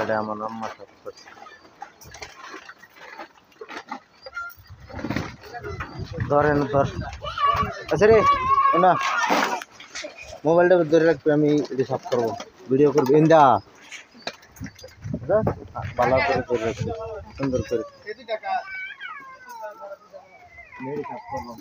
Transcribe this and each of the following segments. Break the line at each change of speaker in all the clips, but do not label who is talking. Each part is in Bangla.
এটা আমার আম্মা সব করছে। ধরেন ধর আচ্ছা রে না মোবাইলটা ধরে রাখবে, আমি এটা সাফ করবো, ভিডিও করবো। ইন্দা ভালো করে ধরে রাখবে, সুন্দর করে সাফ করবো।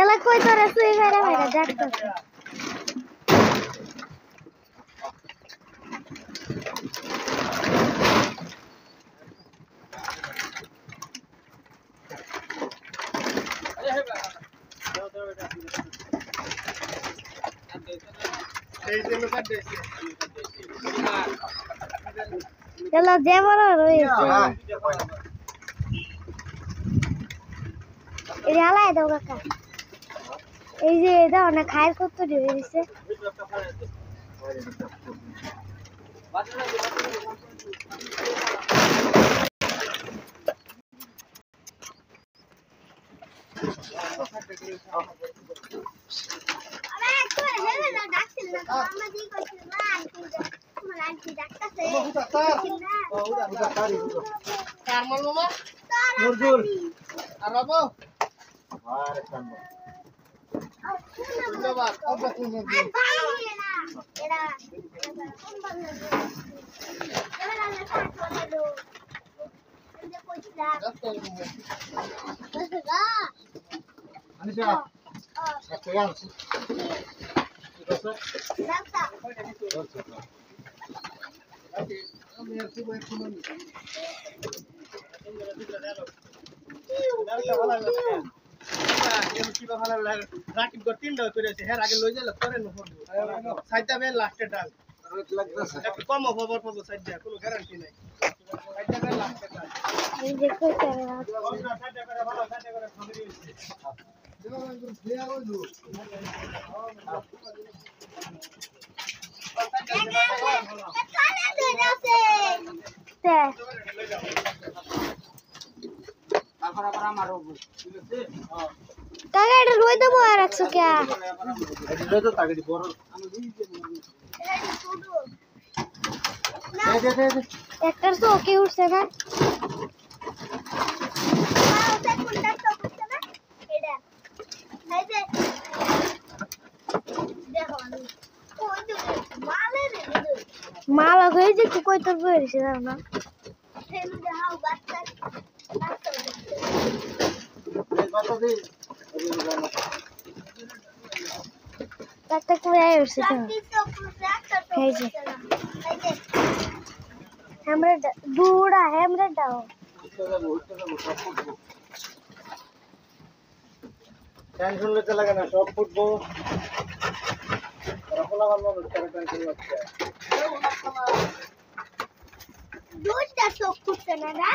এলা কই তোরা তুই মেরে মেরে দেখতো এলা যে বড় রয়েছে এই হালাই দাও কাকা, এই যে এটা অনেক খায়ের কত দিয়ে দিছে। কাকা এটা রই দেবো আর 100 কে
তো তাকে বড়
একটার তো ওকে উঠছে না মালা হয়ে যে তুই কই তোর বইছে না একটা করে উঠছে তো এই যে আমরা দুড়া আমরা দাও
টেনশন নিতে লাগে না, সব ফুটবো। রকলা ভালো টেনশন লাগছে
দুইটা চোখ ফুটছে না না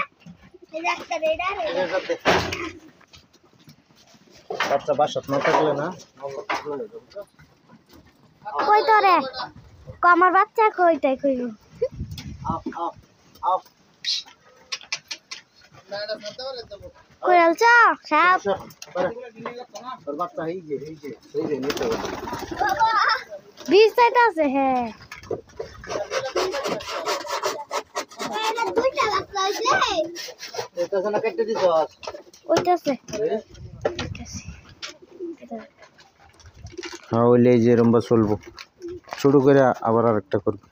এই একটা রেডা
বাচ্চা বাসাত না থাকলে না
কই তোরে আমার বাচ্চা কইটাই কই কই আলছ সাপ
তোর বাচ্চা এই যে নিতে হবে।
বিশ সাইড আছে হ্যাঁ দুইটা বাচ্চা হইছে
এটা জানা কেটে দিছ
ওইটাছে
হ্যাঁ ওইলে যে রম্বা চলবো, শুরু করে আবার আরেকটা করবো।